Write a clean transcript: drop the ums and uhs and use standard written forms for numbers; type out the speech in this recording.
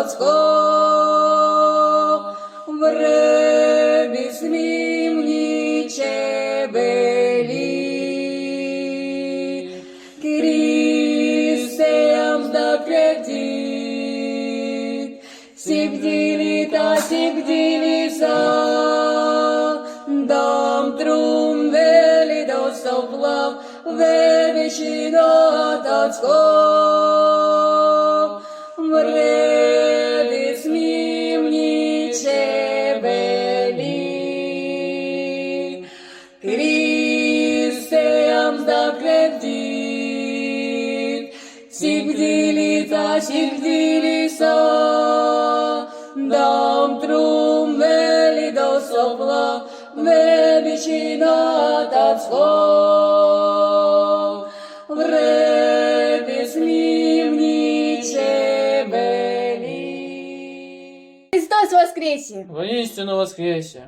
Отцов, вреби смимниче бели, Христеям здопледит, сигдилита, сигдилиса, дам трум вели до соплав, вевичи до Отцов, вреби смимниче бели, Христеям здопледит, сигдилита, сигдилиса, дам трум вели до сопла, вебичи над Отцов, вреби смимниче бели. Христос воскресе! Воистину воскресе!